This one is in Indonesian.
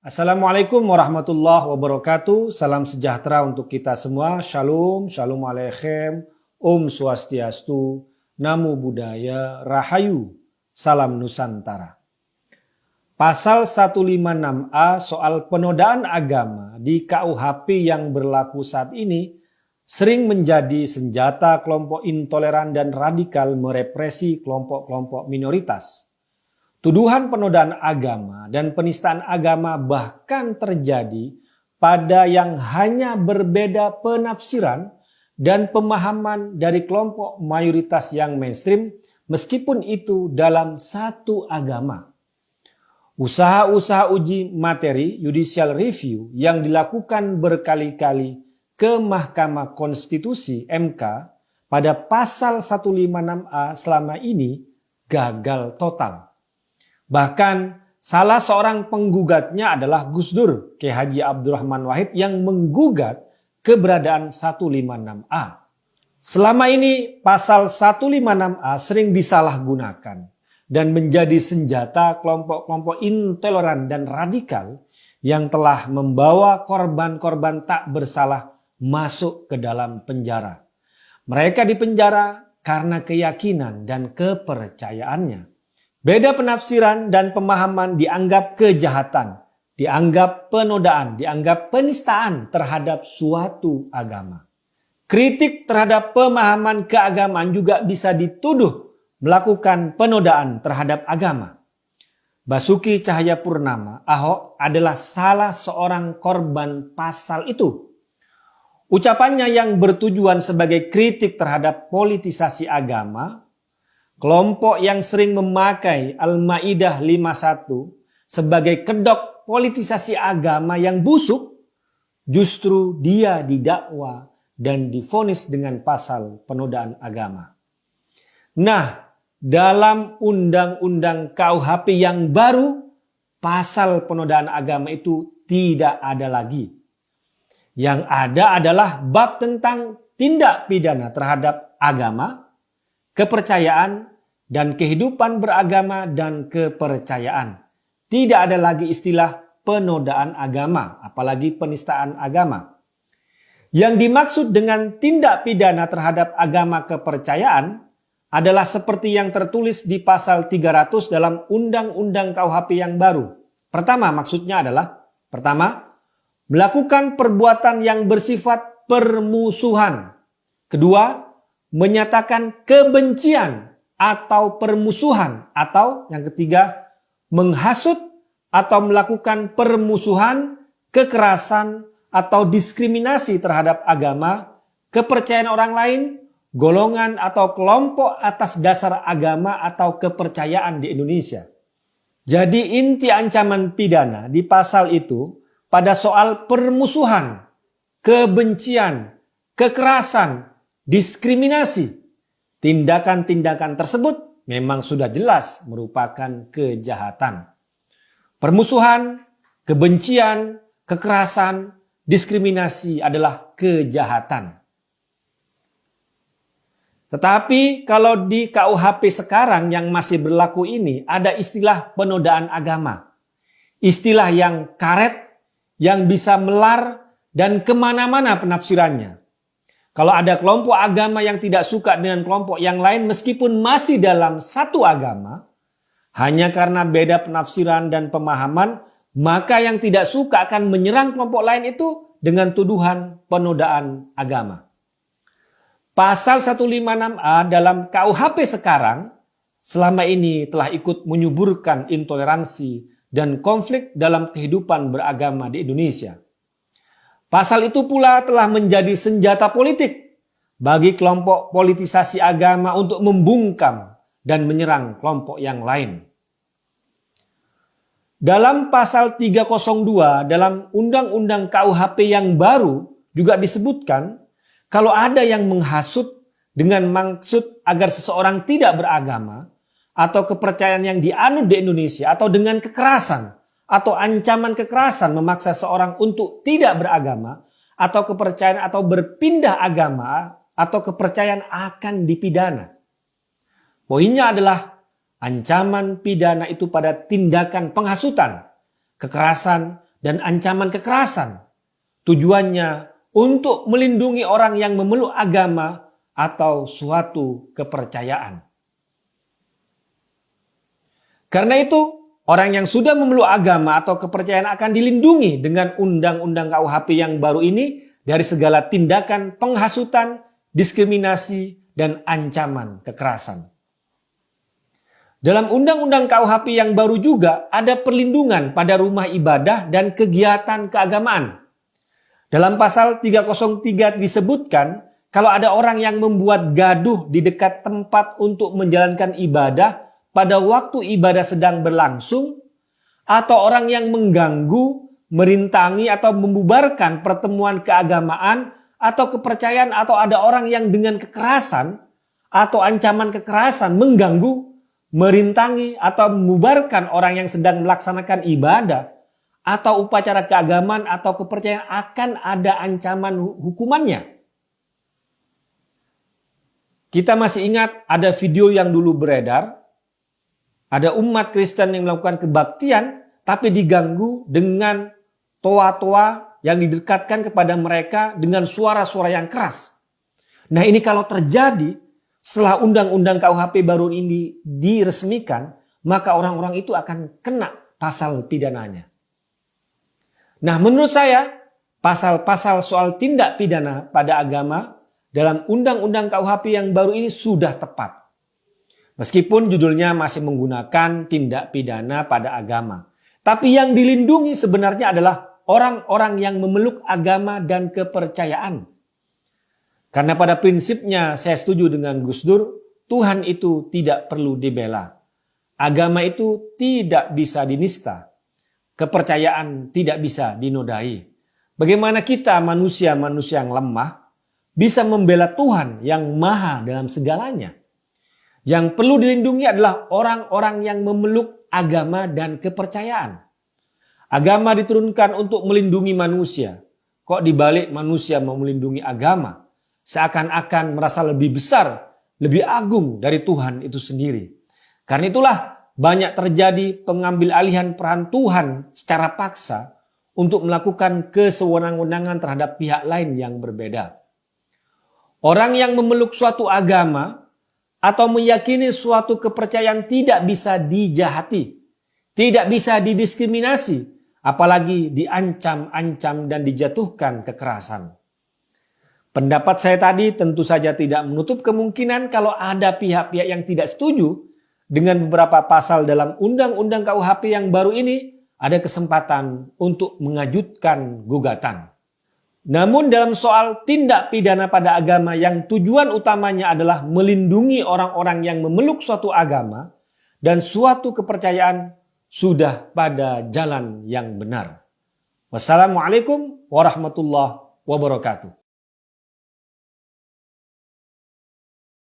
Assalamualaikum warahmatullahi wabarakatuh. Salam sejahtera untuk kita semua. Shalom, shalom aleichem, Om Swastiastu, Namo Buddhaya, Rahayu, Salam Nusantara. Pasal 156A soal penodaan agama di KUHP yang berlaku saat ini sering menjadi senjata kelompok intoleran dan radikal merepresi kelompok-kelompok minoritas. Tuduhan penodaan agama dan penistaan agama bahkan terjadi pada yang hanya berbeda penafsiran dan pemahaman dari kelompok mayoritas yang mainstream, meskipun itu dalam satu agama. Usaha-usaha uji materi judicial review yang dilakukan berkali-kali ke Mahkamah Konstitusi (MK) pada pasal 156A selama ini gagal total. Bahkan salah seorang penggugatnya adalah Gus Dur, Kiai Haji Abdurrahman Wahid, yang menggugat keberadaan 156A. Selama ini pasal 156A sering disalahgunakan dan menjadi senjata kelompok-kelompok intoleran dan radikal yang telah membawa korban-korban tak bersalah masuk ke dalam penjara. Mereka dipenjara karena keyakinan dan kepercayaannya. Beda penafsiran dan pemahaman dianggap kejahatan, dianggap penodaan, dianggap penistaan terhadap suatu agama. Kritik terhadap pemahaman keagamaan juga bisa dituduh melakukan penodaan terhadap agama. Basuki Cahayapurnama, Ahok, adalah salah seorang korban pasal itu. Ucapannya yang bertujuan sebagai kritik terhadap politisasi agama, kelompok yang sering memakai Al-Maidah 51 sebagai kedok politisasi agama yang busuk, justru dia didakwa dan divonis dengan pasal penodaan agama. Nah, dalam Undang-Undang KUHP yang baru, pasal penodaan agama itu tidak ada lagi. Yang ada adalah bab tentang tindak pidana terhadap agama, kepercayaan, dan kehidupan beragama dan kepercayaan. Tidak ada lagi istilah penodaan agama, apalagi penistaan agama. Yang dimaksud dengan tindak pidana terhadap agama kepercayaan adalah seperti yang tertulis di pasal 300 dalam Undang-Undang KUHP yang baru. Pertama, maksudnya adalah melakukan perbuatan yang bersifat permusuhan. Kedua, menyatakan kebencian atau permusuhan, atau yang ketiga, menghasut atau melakukan permusuhan, kekerasan atau diskriminasi terhadap agama, kepercayaan orang lain, golongan atau kelompok atas dasar agama atau kepercayaan di Indonesia. Jadi inti ancaman pidana di pasal itu pada soal permusuhan, kebencian, kekerasan, diskriminasi. Tindakan-tindakan tersebut memang sudah jelas merupakan kejahatan. Permusuhan, kebencian, kekerasan, diskriminasi adalah kejahatan. Tetapi kalau di KUHP sekarang yang masih berlaku ini ada istilah penodaan agama. Istilah yang karet, yang bisa melar dan kemana-mana penafsirannya. Kalau ada kelompok agama yang tidak suka dengan kelompok yang lain meskipun masih dalam satu agama, hanya karena beda penafsiran dan pemahaman, maka yang tidak suka akan menyerang kelompok lain itu dengan tuduhan penodaan agama. Pasal 156A dalam KUHP sekarang selama ini telah ikut menyuburkan intoleransi dan konflik dalam kehidupan beragama di Indonesia. Pasal itu pula telah menjadi senjata politik bagi kelompok politisasi agama untuk membungkam dan menyerang kelompok yang lain. Dalam pasal 302 dalam Undang-Undang KUHP yang baru juga disebutkan kalau ada yang menghasut dengan maksud agar seseorang tidak beragama atau kepercayaan yang dianut di Indonesia atau dengan kekerasan atau ancaman kekerasan memaksa seorang untuk tidak beragama atau kepercayaan atau berpindah agama atau kepercayaan akan dipidana. Poinnya adalah ancaman pidana itu pada tindakan penghasutan, kekerasan, dan ancaman kekerasan. Tujuannya untuk melindungi orang yang memeluk agama atau suatu kepercayaan. Karena itu, orang yang sudah memeluk agama atau kepercayaan akan dilindungi dengan undang-undang KUHP yang baru ini dari segala tindakan penghasutan, diskriminasi, dan ancaman kekerasan. Dalam undang-undang KUHP yang baru juga ada perlindungan pada rumah ibadah dan kegiatan keagamaan. Dalam pasal 303 disebutkan, kalau ada orang yang membuat gaduh di dekat tempat untuk menjalankan ibadah pada waktu ibadah sedang berlangsung, atau orang yang mengganggu, merintangi atau membubarkan pertemuan keagamaan atau kepercayaan, atau ada orang yang dengan kekerasan atau ancaman kekerasan mengganggu, merintangi atau membubarkan orang yang sedang melaksanakan ibadah atau upacara keagamaan atau kepercayaan, akan ada ancaman hukumannya. Kita masih ingat ada video yang dulu beredar, ada umat Kristen yang melakukan kebaktian tapi diganggu dengan toa-toa yang didekatkan kepada mereka dengan suara-suara yang keras. Nah, ini kalau terjadi setelah undang-undang KUHP baru ini diresmikan, maka orang-orang itu akan kena pasal pidananya. Nah, menurut saya pasal-pasal soal tindak pidana pada agama dalam undang-undang KUHP yang baru ini sudah tepat. Meskipun judulnya masih menggunakan tindak pidana pada agama. Tapi yang dilindungi sebenarnya adalah orang-orang yang memeluk agama dan kepercayaan. Karena pada prinsipnya saya setuju dengan Gus Dur, Tuhan itu tidak perlu dibela. Agama itu tidak bisa dinista. Kepercayaan tidak bisa dinodai. Bagaimana kita manusia-manusia yang lemah bisa membela Tuhan yang maha dalam segalanya. Yang perlu dilindungi adalah orang-orang yang memeluk agama dan kepercayaan. Agama diturunkan untuk melindungi manusia. Kok dibalik manusia mau melindungi agama? Seakan-akan merasa lebih besar, lebih agung dari Tuhan itu sendiri. Karena itulah banyak terjadi pengambil alihan peran Tuhan secara paksa untuk melakukan kesewenang-wenangan terhadap pihak lain yang berbeda. Orang yang memeluk suatu agama atau meyakini suatu kepercayaan tidak bisa dijahati, tidak bisa didiskriminasi, apalagi diancam-ancam dan dijatuhkan kekerasan. Pendapat saya tadi tentu saja tidak menutup kemungkinan kalau ada pihak-pihak yang tidak setuju dengan beberapa pasal dalam undang-undang KUHP yang baru ini, ada kesempatan untuk mengajukan gugatan. Namun dalam soal tindak pidana pada agama yang tujuan utamanya adalah melindungi orang-orang yang memeluk suatu agama dan suatu kepercayaan sudah pada jalan yang benar. Wassalamualaikum warahmatullahi wabarakatuh.